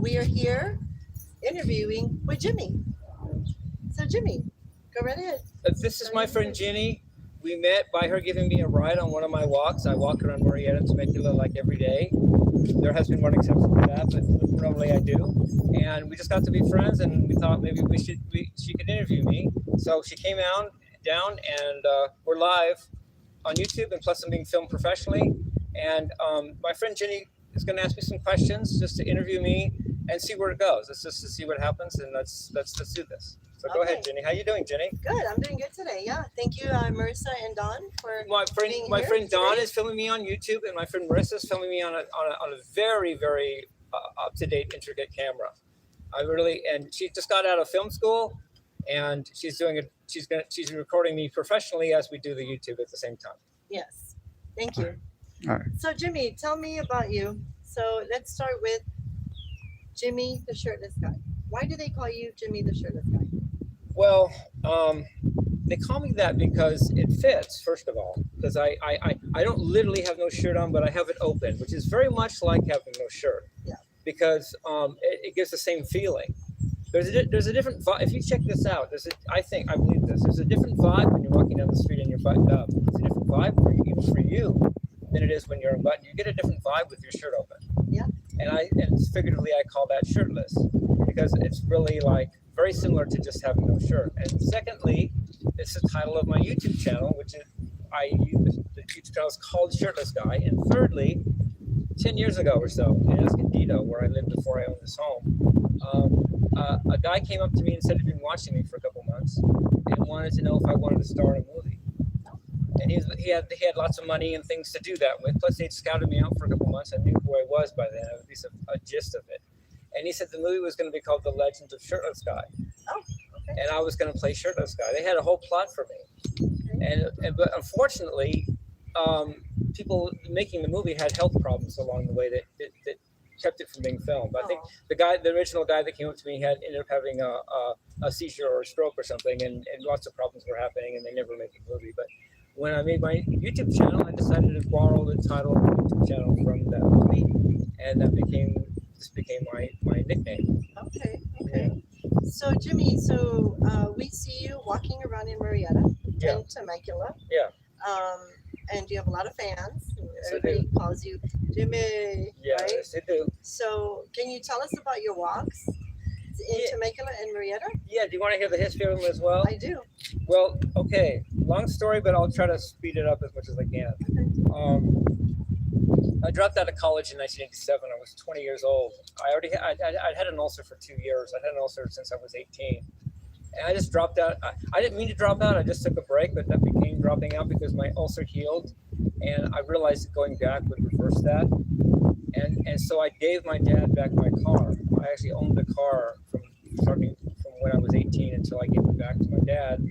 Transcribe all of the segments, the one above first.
we are here interviewing with Jimmy. So Jimmy, go right ahead. This is my friend Ginny. We met by her giving me a ride on one of my walks. I walk around Murrieta and Temecula like every day. There has been one exception to that, but normally I do. And we just got to be friends, and we thought maybe she could interview me. So she came down, and we're live on YouTube, and plus I'm being filmed professionally. And my friend Ginny is going to ask me some questions just to interview me and see where it goes. Let's just to see what happens, and let's do this. So go ahead, Ginny. How you doing, Ginny? Good. I'm doing good today. Yeah. Thank you, Marissa and Don, for my friend Don is filming me on YouTube, and my friend Marissa is filming me on a very, very up-to-date, intricate camera. And she just got out of film school, and she's recording me professionally as we do the YouTube at the same time. Yes. Thank you. All right. So Jimmy, tell me about you. So let's start with Jimmy the Shirtless Guy. Why do they call you Jimmy the Shirtless Guy? Well, they call me that because it fits, first of all, because I don't literally have no shirt on, but I have it open, which is very much like having no shirt. Yeah. Because it gives the same feeling. There's a different vibe. If you check this out, I believe this. There's a different vibe when you're walking down the street and you're buttoned up. It's a different vibe for you than it is when you're unbuttoned. You get a different vibe with your shirt open. Yeah. And figuratively, I call that shirtless because it's really like very similar to just having no shirt. And secondly, it's the title of my YouTube channel, which is the YouTube channel is called Shirtless Guy. And thirdly, 10 years ago or so in Escondido, where I lived before I owned this home, a guy came up to me and said he'd been watching me for a couple months and wanted to know if I wanted to star in a movie. And he had lots of money and things to do that with. Plus, they'd scouted me out for a couple months. I knew who I was by then, at least a gist of it. And he said the movie was going to be called The Legend of Shirtless Guy. Oh, okay. And I was going to play Shirtless Guy. They had a whole plot for me. Okay. But unfortunately, people making the movie had health problems along the way that kept it from being filmed. I think the original guy that came up to me ended up having a seizure or a stroke or something, and lots of problems were happening, and they never made the movie. But when I made my YouTube channel, I decided to borrow the title of the YouTube channel from that movie, and that became my nickname. Okay. Yeah. So Jimmy, we see you walking around in Murrieta, in Temecula. Yeah. And you have a lot of fans. Yes, everybody calls you Jimmy. Yeah, right? Yes, they do. So can you tell us about your walks in Temecula and Murrieta? Yeah. Do you want to hear the history of them as well? I do. Well, okay. Long story, but I'll try to speed it up as much as I can. Okay. I dropped out of college in 1987. I was 20 years old. I'd had an ulcer for 2 years. I'd had an ulcer since I was 18. And I just dropped out. I didn't mean to drop out. I just took a break, but that became dropping out because my ulcer healed. And I realized that going back would reverse that. And so I gave my dad back my car. I actually owned the car starting from when I was 18 until I gave it back to my dad.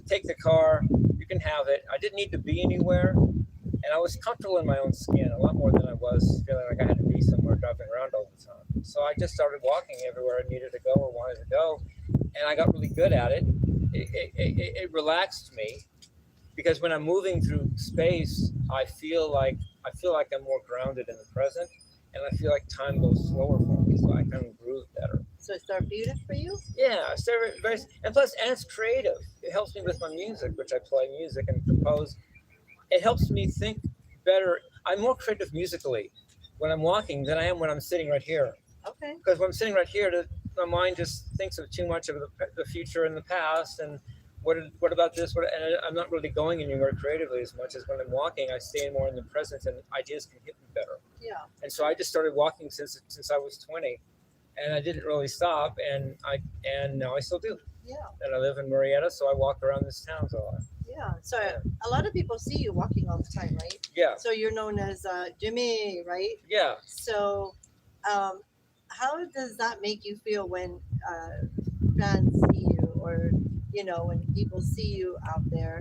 Take the car, you can have it. I didn't need to be anywhere. And I was comfortable in my own skin, a lot more than I was feeling like I had to be somewhere driving around all the time. So I just started walking everywhere I needed to go or wanted to go. And I got really good at it. It relaxed me because when I'm moving through space, I feel like I'm more grounded in the present, and I feel like time goes slower for me, so I kind of groove better. So it's therapeutic for you? Yeah, it's very, and it's creative. It helps me with my music, which I play music and compose. It helps me think better. I'm more creative musically when I'm walking than I am when I'm sitting right here. Okay. Because when I'm sitting right here, my mind just thinks of too much of the future and the past, and what about this? And I'm not really going anywhere creatively as much as when I'm walking. I stay more in the present, and ideas can hit me better. Yeah. And so I just started walking since I was 20, and I didn't really stop, and now I still do. Yeah. And I live in Murrieta, so I walk around this town a lot. Yeah. So a lot of people see you walking all the time, right? Yeah. So you're known as Jimmy, right? Yeah. So how does that make you feel when fans see you, or when people see you out there?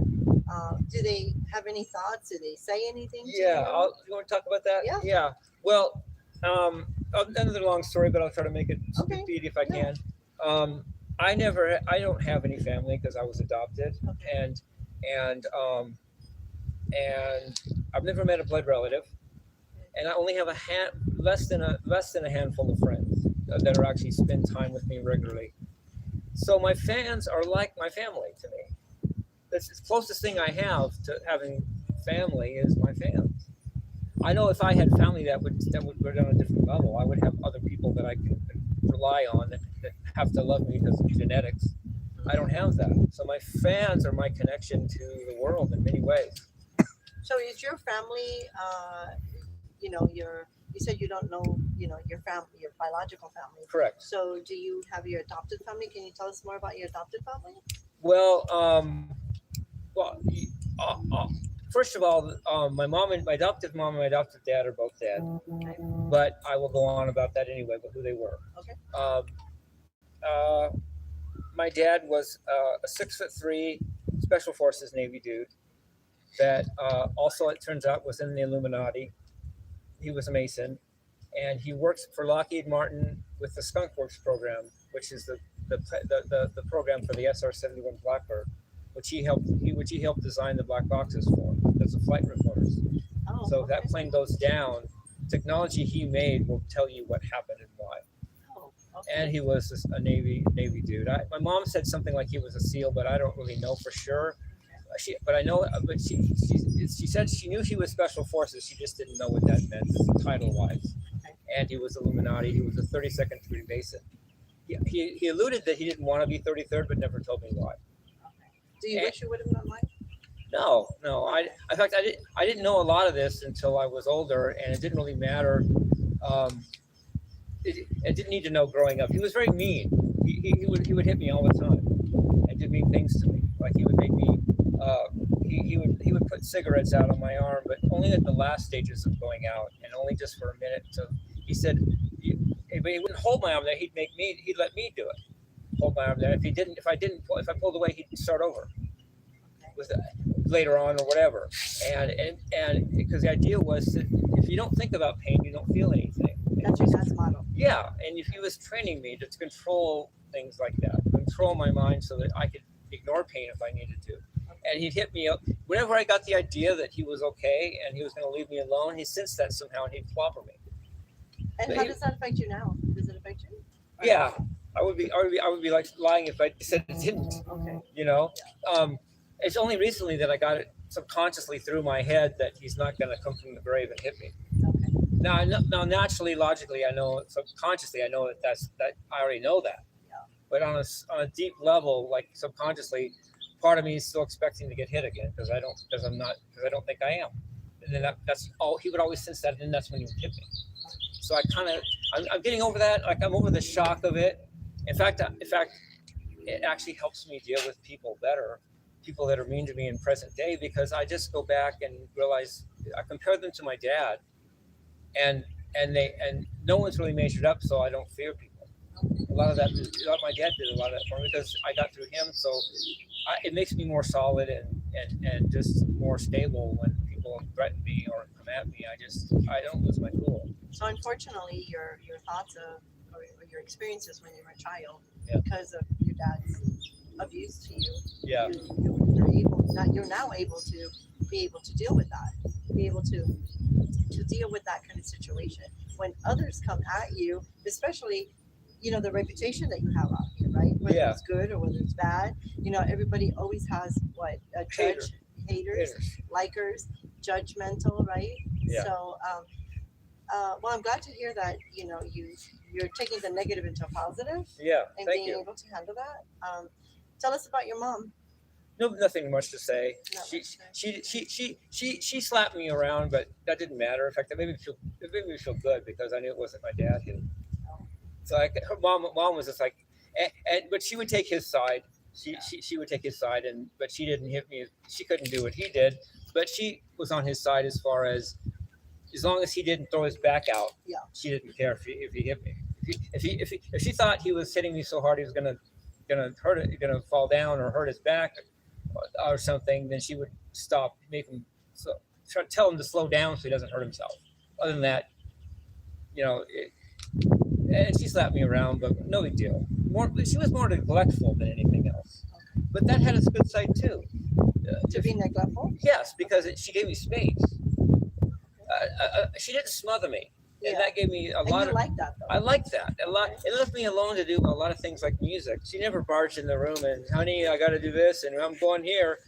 Do they have any thoughts? Do they say anything to you? You want to talk about that? Yeah. Well, another long story, but I'll try to make it speedy if I can. I don't have any family because I was adopted, and I've never met a blood relative, and I only have less than a handful of friends. that are actually spend time with me regularly. So my fans are like my family to me. That's the closest thing I have to having family is my fans. I know if I had family that would go down a different level, I would have other people that I can rely on that have to love me because of genetics. I don't have that. So my fans are my connection to the world in many ways. So is your family, you said you don't know, your family, your biological family. Correct. So do you have your adopted family? Can you tell us more about your adopted family? Well, well, uh, uh, first of all, my adoptive mom and my adoptive dad are both dead, Okay. but I will go on about that anyway. But who they were. Okay. Uh, my dad was a 6'3" Special Forces Navy dude that also, it turns out, was in the Illuminati. He was a Mason, and he works for Lockheed Martin with the Skunk Works program, which is the program for the SR-71 Blackbird, which he helped design the black boxes for. That's the flight recorders. Oh, So okay. that plane goes down. Technology he made will tell you what happened and why. Oh, okay. And he was a Navy dude. My mom said something like he was a SEAL, but I don't really know for sure. She said she knew he was Special Forces. She just didn't know what that meant title wise. Okay. And he was Illuminati. He was a 32nd Freemason. He alluded that he didn't want to be 33rd, but never told me why. Okay. Do you wish you would have known why? No. In fact, I didn't know a lot of this until I was older, and it didn't really matter. I didn't need to know growing up. He was very mean. He would hit me all the time and did mean things to me. Like he would make me. He would put cigarettes out on my arm, but only at the last stages of going out, and only just for a minute. So he said, but he wouldn't hold my arm there. He'd let me do it. Hold my arm there. If I pulled away, he'd start over. With later on or whatever, and because the idea was that if you don't think about pain, you don't feel anything. That's your dad's model. Yeah, and if he was training me to control things like that, control my mind so that I could ignore pain if I needed to. And he'd hit me up whenever I got the idea that he was okay and he was going to leave me alone. He sensed that somehow, and he'd clobber me. And how does that affect you now? Does it affect you? Yeah, I would be like lying if I said it didn't. Okay. It's only recently that I got it subconsciously through my head that he's not going to come from the grave and hit me. Okay. Now, naturally, logically, I know, subconsciously, I know that I already know that. Yeah. But on a deep level, like subconsciously, part of me is still expecting to get hit again because I don't think I am. And then that's all. He would always sense that, and then that's when he would hit me. So I'm getting over that. Like I'm over the shock of it. In fact, it actually helps me deal with people better. People that are mean to me in present day, because I just go back and realize I compare them to my dad, and no one's really measured up, so I don't fear people. A lot of that, my dad did a lot of that for me because I got through him. So it makes me more solid and just more stable when people threaten me or come at me. I don't lose my cool. So unfortunately, your thoughts or your experiences when you were a child, Yeah. because of your dad's abuse to you, Yeah. you're now able to be able to deal with that, be able to deal with that kind of situation when others come at you, especially the reputation that you have out here, right? Whether it's good or whether it's bad, everybody always has a judge, haters, likers, judgmental, right? Yeah. So well, I'm glad to hear that you're taking the negative into a positive. Yeah, And thank being you. able to handle that. Tell us about your mom. No, nothing much to say. Not She, much to she slapped me around, but that didn't matter. In fact, it made me feel good because I knew it wasn't my dad who. So her mom was just like, but she would take his side. She would take his side, but she didn't hit me. She couldn't do what he did, but she was on his side as far as long as he didn't throw his back out. Yeah. She didn't care if he hit me. If she thought he was hitting me so hard he was gonna fall down or hurt his back or something, then she would stop, tell him to slow down so he doesn't hurt himself. Other than that, and she slapped me around, but no big deal. She was more neglectful than anything else. But that had its good side too. To be neglectful? Yes, because she gave me space. She didn't smother me. and that gave me a And lot you of. like that though. I like that a lot. It left me alone to do a lot of things like music. She never barged in the room and, honey, I got to do this and I'm going here.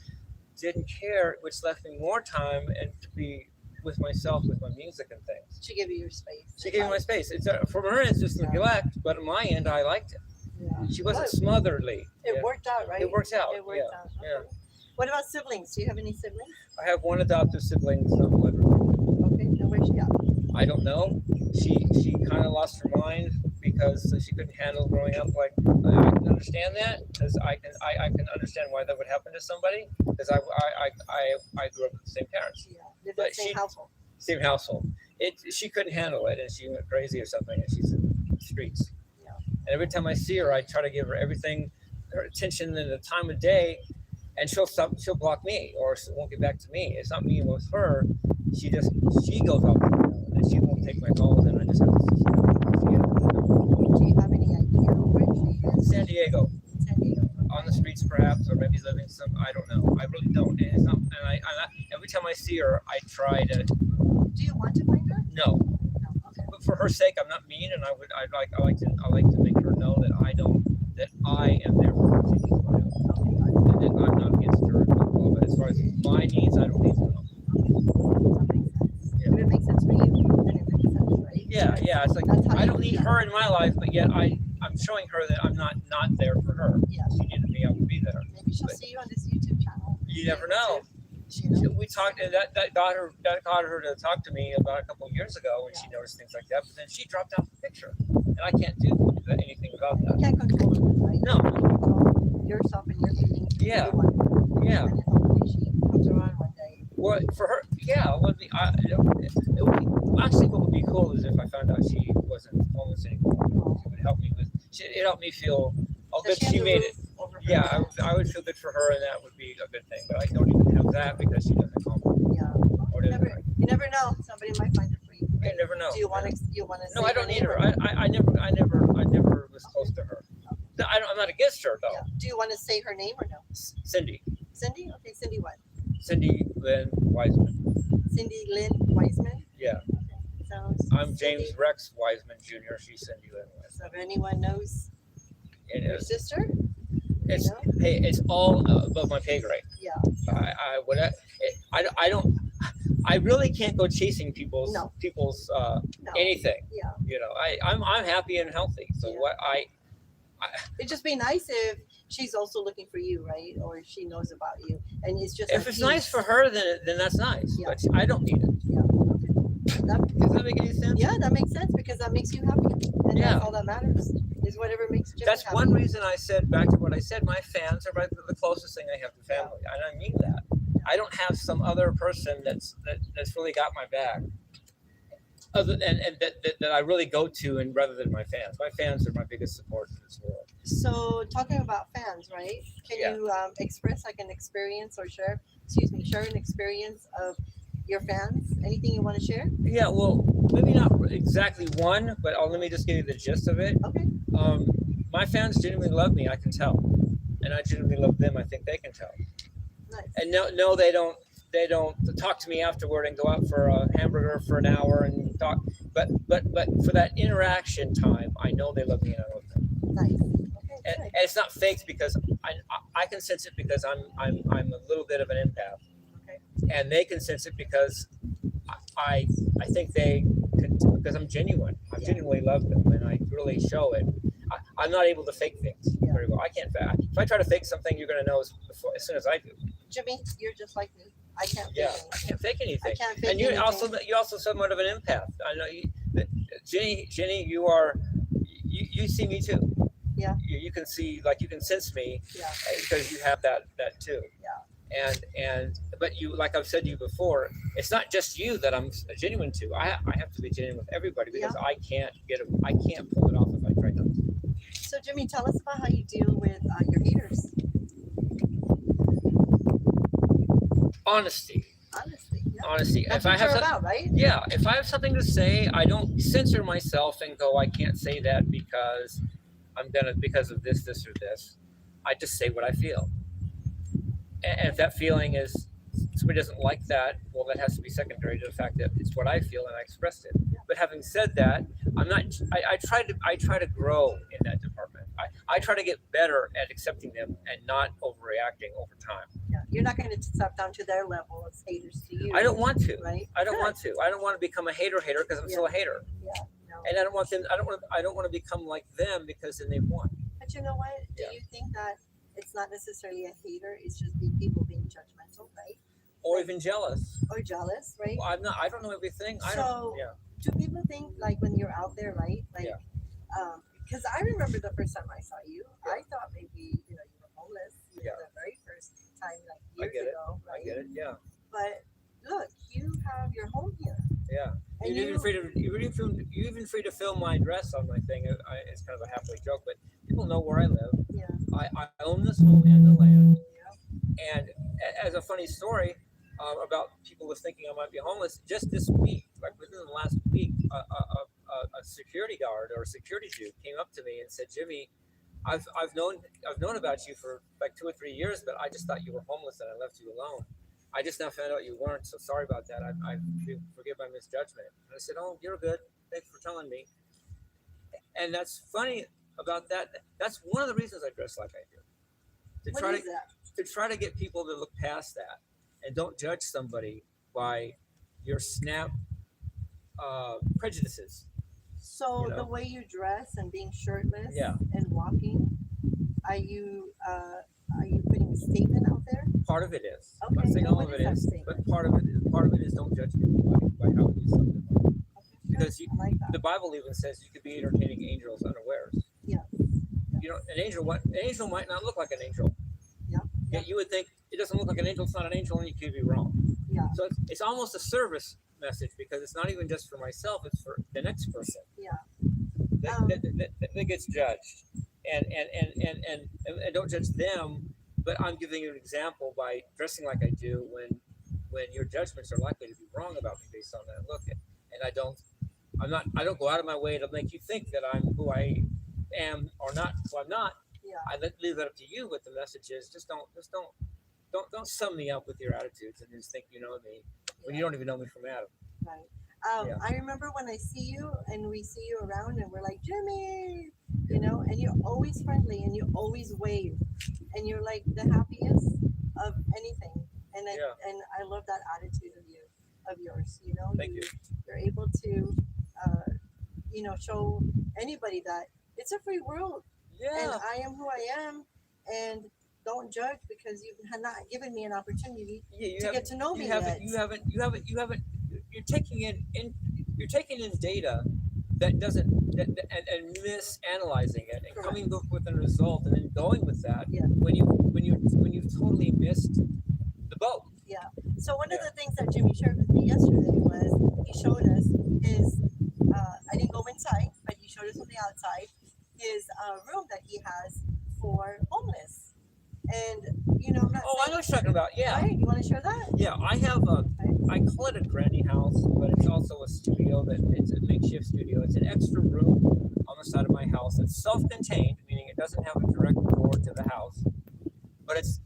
Didn't care, which left me more time and to be with myself, with my music and things. She gave you your space. She gave me my space. It's from her end, it's just neglect, but on my end, I liked it. Yeah. She wasn't smotheredly. It worked out, right? It works out. It worked out. Okay. Yeah. What about siblings? Do you have any siblings? I have one adoptive sibling, not blood related. Okay. And where's she at? I don't know. She kind of lost her mind because she couldn't handle growing up. Like, I can understand that, because I can understand why that would happen to somebody, because I grew up with the same parents. Yeah. Live in But the same household. Same household. She couldn't handle it, and she went crazy or something, and she's in the streets. Yeah. And every time I see her, I try to give her everything, her attention and the time of day, and she'll block me, or she won't get back to me. It's not me with her. She goes off the rail, and she won't take my calls, and I just have to sit there. Do you have any idea where she is? San Diego, San Diego. on the streets perhaps, or maybe living some. I don't know. I really don't. And it's not. And I every time I see her, I try to. Do you want to find her? No. No. Okay. But for her sake, I'm not mean, and I like to make her know that I am there for her. And that I'm not against her. But as far as my needs, I don't need to know. That makes sense. If it makes sense for you, then it makes sense, right? Yeah. It's like I don't need her in my life, but yet I'm showing her that I'm not there for her. Yeah. She needed me, I would be there. Maybe she'll see you on this YouTube channel. You never know. We talked, and that got her to talk to me about a couple of years ago when she noticed things like that. But then she dropped out the picture, and I can't do anything about that. You can't control it, right? No. You control yourself and your feelings. Yeah. Yeah. And hopefully she comes around one day. Well, for her, yeah, it would be. It would be actually, what would be cool is if I found out she wasn't homeless anymore. It would help me with. It helped me feel. Oh, good, she made it. Yeah, I would feel good for her, and that would be a good thing. But I don't even have that because she doesn't call me. Yeah. You never know. Somebody might find it for you. You never know. Do you want to? No, I don't need her. I never was close to her. I'm not against her though. Yeah. Do you want to say her name or no? Cindy. Cindy? Okay, Cindy what? Cindy Lynn Wiseman. Cindy Lynn Wiseman? Yeah. Okay. So I'm James Rex Wiseman Jr. She's Cindy Lynn Wiseman. So if anyone knows your sister, hey, it's all above my pay grade. Yeah. I really can't go chasing people's anything. Yeah. You know, I'm happy and healthy. So it'd just be nice if she's also looking for you, right? Or she knows about you, and it's just if it's nice for her, then that's nice. Yeah. But I don't need it. Yeah. Okay. Does that make any sense? Yeah, that makes sense because that makes you happy, and that's all that matters. Is whatever makes Jimmy That's happy. one reason I said back to what I said. My fans are the closest thing I have to family, and I mean that. I don't have some other person that's really got my back, other than that I really go to, and rather than my fans. My fans are my biggest support in this world. So talking about fans, right? Can you express like an experience or share an experience of your fans? Anything you want to share? Yeah, well, maybe not exactly one, but let me just give you the gist of it. Okay. My fans genuinely love me, I can tell, and I genuinely love them. I think they can tell. Nice. And no, they don't talk to me afterward and go out for a hamburger for an hour and talk. But for that interaction time, I know they love me and I love them. Nice. Okay. And it's not faked because I can sense it because I'm a little bit of an empath. Okay. And they can sense it because I think they can, because I'm genuine. I genuinely love them, and I really show it. I'm not able to fake things very well. I can't. If I try to fake something, you're going to know as soon as I do. Jimmy, you're just like me. I can't. I can't fake anything. I can't fake and you're anything. also somewhat of an empath. I know you, Jenny, you see me too. Yeah. You can see, like, you can sense me. Yeah. Because you have that too. Yeah. But you, like I've said to you before, it's not just you that I'm genuine to. I have to be genuine with everybody because I can't pull it off if I try not to. So Jimmy, tell us about how you deal with your haters. Honesty. Yeah. Honesty. That's if I what have you're about, right? Yeah, if I have something to say, I don't censor myself and go, I can't say that because because of this or this. I just say what I feel. And if that feeling is somebody doesn't like that, well, that has to be secondary to the fact that it's what I feel and I expressed it. Yeah. But having said that, I'm not. I try to grow in that department. I try to get better at accepting them and not overreacting over time. Yeah, you're not going to step down to their level as haters to you. I don't want to. Right? I don't Good. want to. I don't want to become a hater because I'm still a hater. Yeah. No. And I don't want them. I don't want to become like them because then they've won. But you know what? Do you think that it's not necessarily a hater? It's just people being judgmental, right? Or even jealous. Or jealous, right? Well, I'm not. I don't know everything. I So, don't. Yeah. do people think like when you're out there, right? Like, because I remember the first time I saw you, I thought maybe you were homeless. The very first time, like years ago, right? I get it. Yeah. But look, you have your home here. Yeah. And You're even free to film my address on my thing. It's kind of a halfway joke, but people know where I live. Yeah. I own this home and the land. Yeah. And as a funny story about people who thinking I might be homeless, just this week, like within the last week, a security guard or a security dude came up to me and said, "Jimmy, I've known about you for like 2 or 3 years, but I just thought you were homeless and I left you alone. I just now found out you weren't, so sorry about that. I forgive my misjudgment." And I said, "Oh, you're good. Thanks for telling me." And that's funny about that. That's one of the reasons I dress like I do. To try to get people to look past that and don't judge somebody by your snap prejudices. So the way you dress and being shirtless and walking, are you putting a statement out there? Part of it is. Okay. I'm not saying all of it is, but part of it is don't judge people by how they do something. Because the Bible even says you could be entertaining angels unawares. Yeah. An angel might not look like an angel. Yeah. Yet you would think it doesn't look like an angel, it's not an angel, and you could be wrong. Yeah. So it's almost a service message because it's not even just for myself, it's for the next person. Yeah. That gets judged. And don't judge them, but I'm giving you an example by dressing like I do when your judgments are likely to be wrong about me based on that look. And I don't go out of my way to make you think that I'm who I am or not who I'm not. Yeah. I leave that up to you. What the message is, just don't sum me up with your attitudes and just think you know me when you don't even know me from Adam. Right. I remember when I see you and we see you around and we're like, "Jimmy," and you're always friendly and you always wave and you're like the happiest of anything. And I love that attitude of yours. Thank you. You're able to, show anybody that it's a free world. Yeah. And I am who I am, and don't judge because you have not given me an opportunity to get to know me yet. You haven't. You're taking in data that doesn't and misanalyzing it and coming up with a result and then going with that when you've totally missed the boat. Yeah. So one of the things that Jimmy shared with me yesterday was he showed us his. I didn't go inside, but he showed us from the outside his room that he has for homeless. And I know what you're talking about. Yeah. Right? You want to share that? Yeah, I have I call it a granny house, but it's also a studio. It's a makeshift studio. It's an extra room on the side of my house. It's self-contained, meaning it doesn't have a direct door to the house, but it's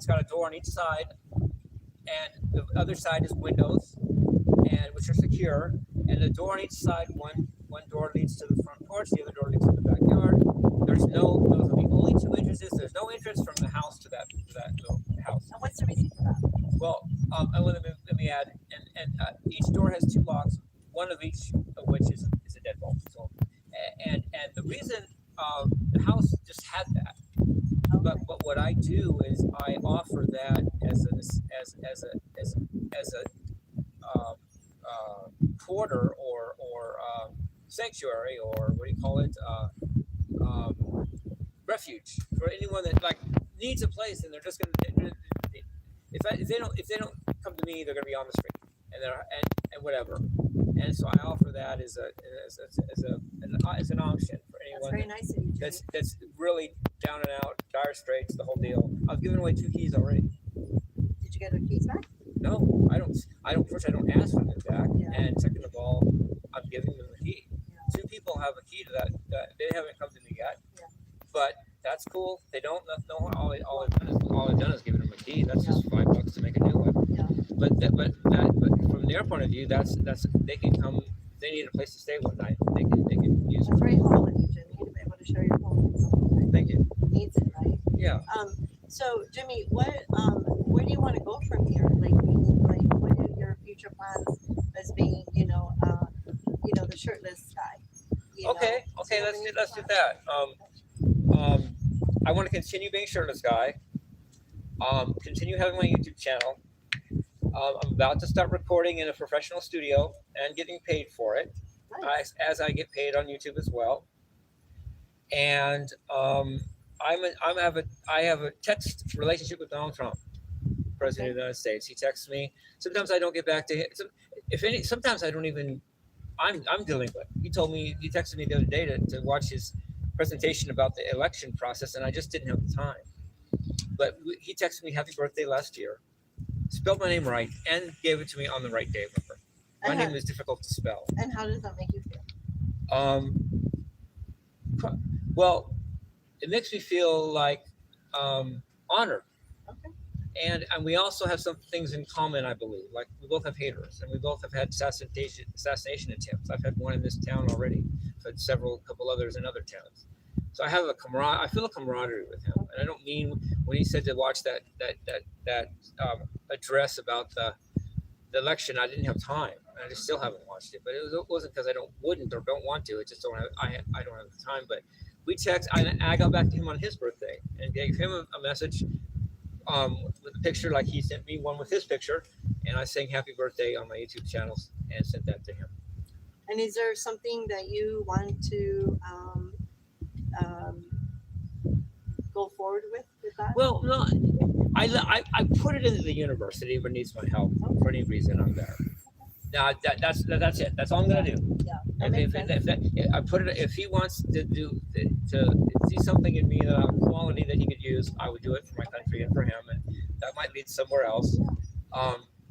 got a door on each side, and the other side is windows, and which are secure. And the door on each side, one door leads to the front porch, the other door leads to the backyard. Those are the only two entrances. There's no entrance from the house to that little house. And what's the reason for that? Well, let me add, and each door has two locks, one of each of which is a deadbolt. So, and the reason the house just had that, but what I do is I offer that as a quarter or sanctuary, or what do you call it? Refuge for anyone that needs a place, and they're just gonna. If they don't come to me, they're gonna be on the street, and whatever. And so I offer that as an option for anyone. That's very nice of you, Jimmy. That's really down and out, dire straits, the whole deal. I've given away 2 keys already. Did you get the keys back? No, I don't. First, I don't ask for them back, and second of all, I'm giving them a key. 2 people have a key to that. They haven't come to me yet, but that's cool. They don't know. All I've done is given them a key. That's just $5 to make a new one. Yeah. But from their point of view, that's they can come they need a place to stay one night, they can use That's it. very humble of you, Jimmy, to be able to share your home with someone Thank you. that needs it, right? Yeah. So Jimmy, where do you want to go from here? Like what are your future plans as being, the shirtless guy? Okay. Do you have Let's any do plans? that. I want to continue being Shirtless Guy. Continue having my YouTube channel. I'm about to start recording in a professional studio and getting paid for it, Nice. as I get paid on YouTube as well. And I have a text relationship with Donald Trump, President of the United States. He texts me. Sometimes I don't get back to him. Sometimes I don't even. I'm delinquent. He texted me the other day to watch his presentation about the election process, and I just didn't have the time. But he texted me happy birthday last year, spelled my name right, and gave it to me on the right day of my birthday. My name is difficult to spell. And how does that make you feel? Well, it makes me feel like honored. Okay. And we also have some things in common, I believe. Like we both have haters, and we both have had assassination attempts. I've had one in this town already. I've had couple others in other towns. So I feel a camaraderie with him, and I don't mean when he said to watch that address about the election. I didn't have time, and I just still haven't watched it. But it wasn't because I wouldn't or don't want to. It just I don't have the time. But we text. I got back to him on his birthday and gave him a message. With a picture like he sent me one with his picture, and I sang happy birthday on my YouTube channels and sent that to him. And is there something that you want to go forward with that? Well, no, I put it into the universe that anybody needs my help for any reason. I'm there. Now that's it. That's all I'm gonna do. Yeah, that makes sense. I put it. If he wants to see something in me, that quality that he could use, I would do it for my country and for him, and that might lead somewhere else.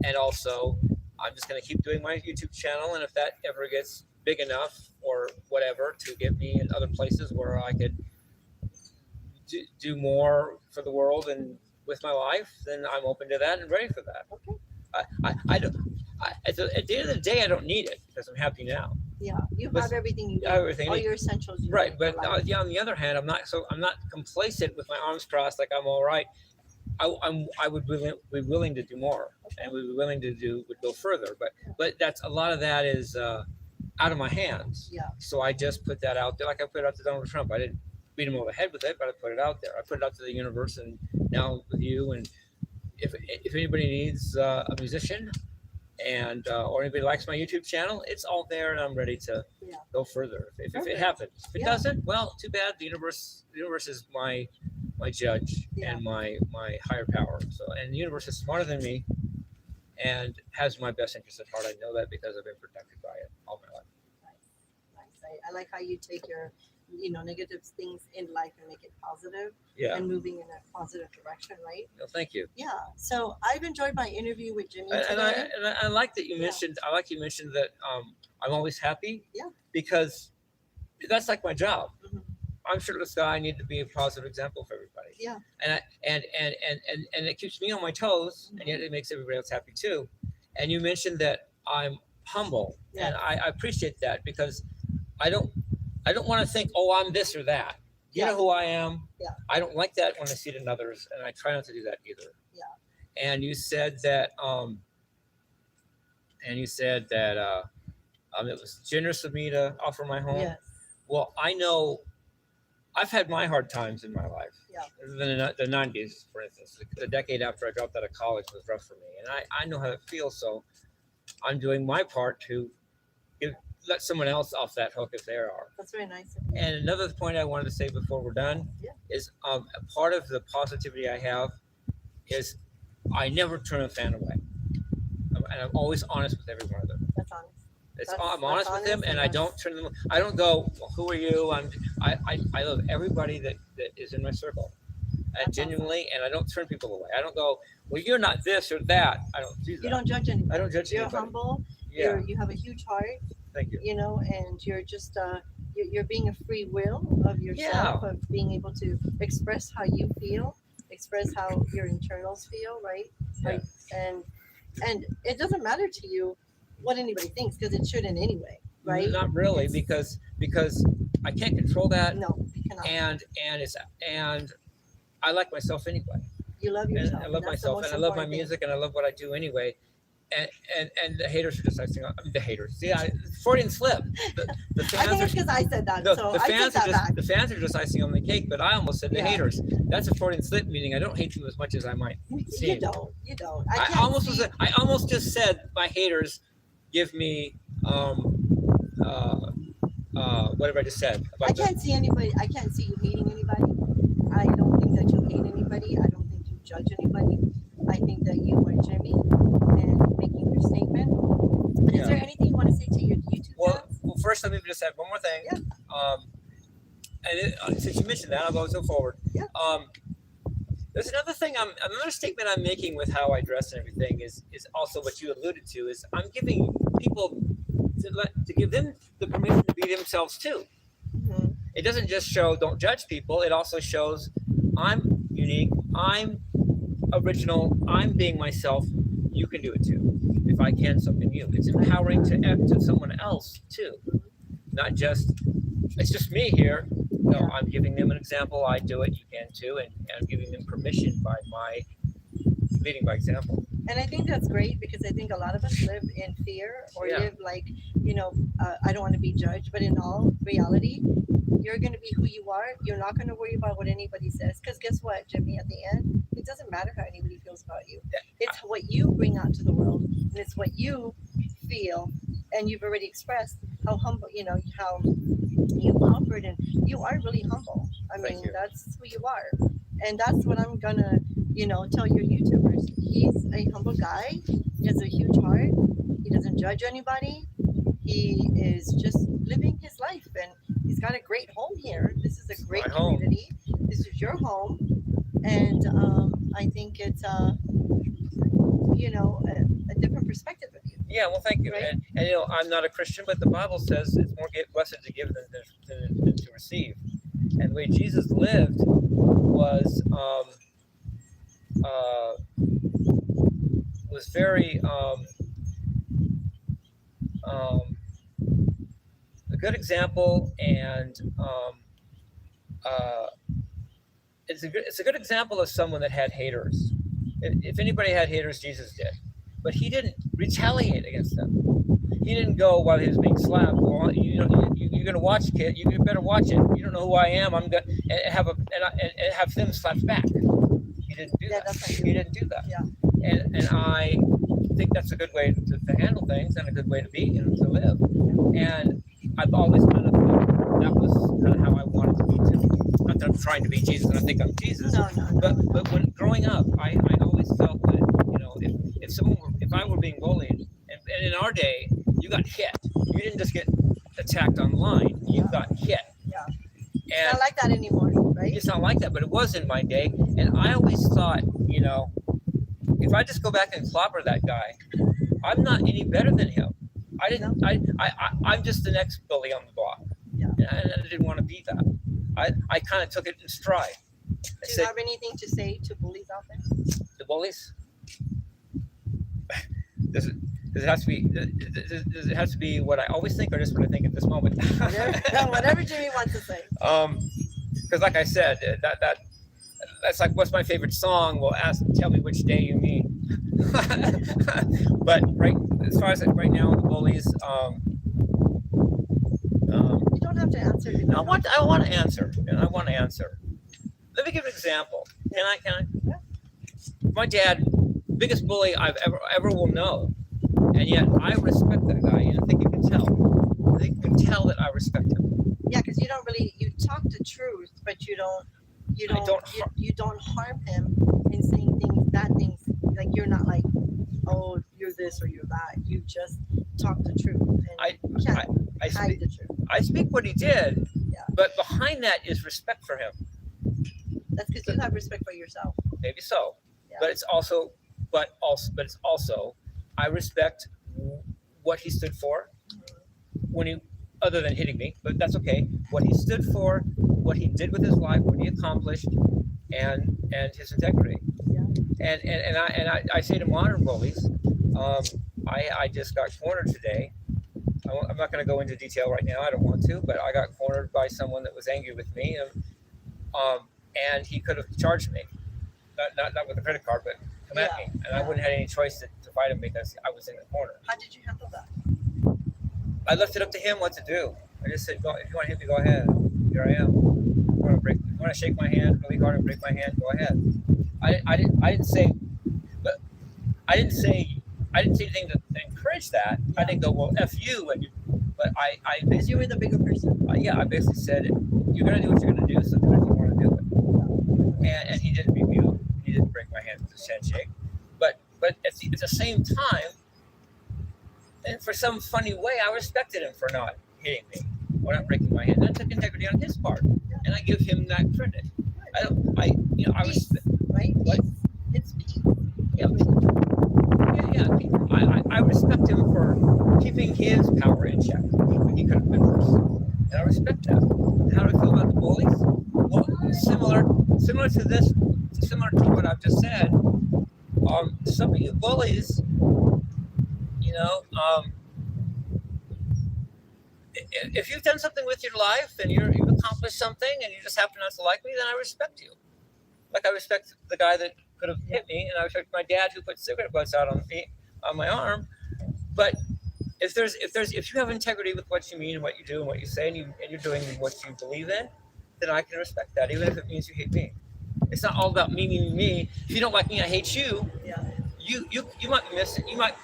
And also, I'm just gonna keep doing my YouTube channel, and if that ever gets big enough or whatever to get me in other places where I could do more for the world and with my life, then I'm open to that and ready for that. Okay. I don't. At the end of the day, I don't need it because I'm happy now. Yeah, you have everything you need. Everything. All your essentials. Right, but on the other hand, I'm not complacent with my arms crossed, like I'm all right. I would be willing to do more, and would be willing to go further. But that's a lot of that is out of my hands. Yeah. So I just put that out there, like I put it out to Donald Trump. I didn't beat him over the head with it, but I put it out there. I put it out to the universe, and now with you. And if anybody needs a musician, and or anybody likes my YouTube channel, it's all there, and I'm ready to go further if it happens. If it doesn't, well, too bad. The universe is my judge and my higher power. So, and the universe is smarter than me and has my best interest at heart. I know that because I've been protected by it all my life. Nice. I like how you take your negative things in life and make it positive. Yeah. And moving in a positive direction, right? No, thank you. Yeah. So I've enjoyed my interview with Jimmy today. And I like that you mentioned. I like you mentioned that I'm always happy. Yeah. Because that's like my job. Mm-hmm. I'm Shirtless Guy. I need to be a positive example for everybody. Yeah. And it keeps me on my toes, and yet it makes everybody else happy too. And you mentioned that I'm humble, and I appreciate that because I don't want to think, oh, I'm this or that. You know who I am. Yeah. I don't like that when I see it in others, and I try not to do that either. Yeah. And you said that it was generous of me to offer my home. Yes. Well, I know I've had my hard times in my life. Yeah. The 90s, for instance, the decade after I dropped out of college was rough for me, and I know how it feels. So I'm doing my part to let someone else off that hook if they are. That's very nice. And another point I wanted to say before we're done is a part of the positivity I have is I never turn a fan away, and I'm always honest with every one of them. That's honest. I'm honest with them, and I don't turn them. I don't go, well, who are you? I love everybody that is in my circle, and genuinely, and I don't turn people away. I don't go, well, you're not this or that. I don't do that. You don't judge anybody. I don't judge anybody. You're humble. Yeah. You have a huge heart. Thank you. And you're just you're being a free will of yourself, of being able to express how you feel, express how your internals feel, right? Yeah. And it doesn't matter to you what anybody thinks because it shouldn't anyway. right? Not really, It's, because I can't control that, no, you cannot. and I like myself anyway, You love and yourself, I and love that's the myself, most and I love my important thing. music, and I love what I do anyway. And the haters are just icing on the haters. See, Freudian slip. The I fans think are it's because I said that, no, so the I take fans are that just back. the fans are just icing on the cake. But I almost said the Yeah. haters. That's a Freudian slip, meaning I don't hate you as much as I might You seem. don't. You don't. I almost just said my haters give me whatever I just said I about the. can't see anybody. I can't see you hating anybody. I don't think that you hate anybody. I don't think you judge anybody. I think that you are Jimmy and making your statement. But is Yeah. there anything you want to say to your YouTube fans? Well, first let me just add one more thing. Yeah. And since you mentioned that, I'll go forward. Yeah. There's another thing. Another statement I'm making with how I dress and everything is also what you alluded to. Is I'm giving people to give them the permission to be themselves too. Mm-hmm. It doesn't just show don't judge people. It also shows I'm unique. I'm original. I'm being myself. You can do it too. If I can, so can you. It's empowering to someone else too. Not just it's just me here. No, Yeah. I'm giving them an example. I do it. You can too, and I'm giving them permission by my leading by example. And I think that's great because I think a lot of us live in fear or Yeah. live like, I don't want to be judged. But in all reality, you're going to be who you are. You're not going to worry about what anybody says. Because guess what, Jimmy, at the end, it doesn't matter how anybody feels about you. It's what you bring out to the world. And it's what you feel. And you've already expressed how humble, how you offered. And you are really humble. I Thank mean, you. that's who you are. And that's what I'm going to tell your YouTubers. He's a humble guy. He has a huge heart. He doesn't judge anybody. He is just living his life, and he's got a great home here. This is a great my home. community. This is your home, and I think it's a different perspective of you. Yeah, well, thank you. Right? And I'm not a Christian, but the Bible says it's more blessed to give than to receive. And the way Jesus lived was very a good example, and it's a good example of someone that had haters. If anybody had haters, Jesus did, but he didn't retaliate against them. He didn't go while he was being slapped. Well, you're gonna watch, kid. You better watch it. You don't know who I am. I'm gonna and have them slapped back. He didn't do that. He didn't do that. Yeah. And I think that's a good way to handle things and a good way to be and to live. And I've always kind of thought that was kind of how I wanted to be too. Not that I'm trying to be Jesus and I think I'm Jesus. No. But when growing up, I always felt that if I were being bullied, and in our day, you got hit. You didn't just get attacked online. You got hit. Yeah. And It's not like that anymore, right? it's not like that, but it was in my day. And I always thought, if I just go back and clobber that guy, I'm not any better than him. I'm just the next bully on the block. Yeah. And I didn't want to be that. I kind of took it in stride. Do you have anything to say to bullies out there? The bullies? Does it have to be what I always think, or just what I think at this moment? Whatever Jimmy wants to say. Because like I said, that's like, what's my favorite song? Well, tell me which day you mean. But as far as right now, the bullies. You don't have to answer. I want to answer, and I want to answer. Let me give an example. Can I? Yeah. My dad, biggest bully I've ever will know, and yet I respect that guy, and I think you can tell. I think you can tell that I respect him. Yeah, because you talk the truth, but you don't harm him in saying things like you're not like, oh, you're this or you're that. You just talk the truth. And I hide the truth. I speak what he did, Yeah. but behind that is respect for him. That's because you have respect for yourself. Maybe so, Yeah. but it's also I respect what he stood for when he, other than hitting me, but that's okay. What he stood for, what he did with his life, what he accomplished, and his integrity. Yeah. And I say to modern bullies, I just got cornered today I'm not going to go into detail right now. I don't want to, but I got cornered by someone that was angry with me, and he could have charged me, not with a credit card, but come at me, and I wouldn't have any choice to fight him because I was in the corner. How did you handle that? I left it up to him what to do. I just said, if you want to hit me, go ahead. Here I am. If you want to shake my hand really hard and break my hand, go ahead. I didn't say anything to encourage that. I didn't go, well, F you, but I Because you were the bigger person. I basically said, you're gonna do what you're gonna do, so do it if you want to do it. And he didn't beat me up. He didn't break my hand with his handshake. But at the same time, and for some funny way, I respected him for not hitting me or not breaking my hand. I took integrity on his part, and I give him that credit. I Peace, right? What? It's peace. Yeah. I respect him for keeping his power in check. He could have been worse, and I respect that. How do I feel about the bullies? Well, similar to what I've just said. Some of you bullies, if you've done something with your life and you've accomplished something and you just happen not to like me, then I respect you. Like I respect the guy that could have hit me, and I respect my dad who put cigarette butts out on my arm. But if you have integrity with what you mean and what you do and what you say, and you're doing what you believe in, then I can respect that, even if it means you hate me. It's not all about me. If you don't like me, I hate you. Yeah. You might be missing. You might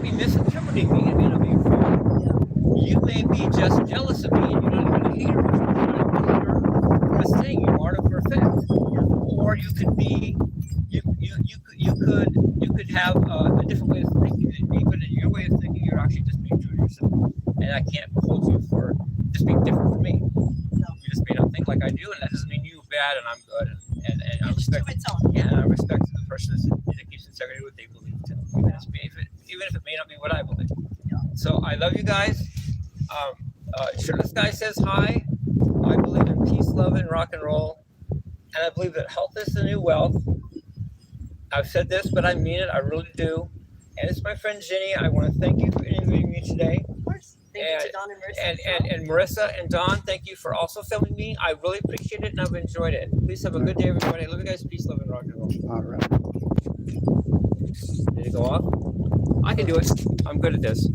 be misinterpreting me and may not be your fault. Yeah. You may be just jealous of me and you're not even a hater, but you're trying to be a hater for saying you are for effect. Or you could be, you could have a different way of thinking than me, but in your way of thinking, you're actually just being true to yourself. And I can't hold you for just being different from me. No. You just may not think like I do, and that doesn't mean you're bad and I'm good. And I respect. To its own. Yeah, I respect the person that keeps integrity what they believe too, even if it may not be what I believe. Yeah. So I love you guys. Shirtless Guy says hi. I believe in peace, love, and rock and roll. And I believe that health is the new wealth. I've said this, but I mean it. I really do. And it's my friend Jenny. I want to thank you for interviewing me today. Of course. Thank you to Don and Marissa. And Marissa and Don, thank you for also filming me. I really appreciate it, and I've enjoyed it. Please have a good day, everybody. I love you guys. Peace, love, and rock and roll. All right. Did it go off? I can do it. I'm good at this.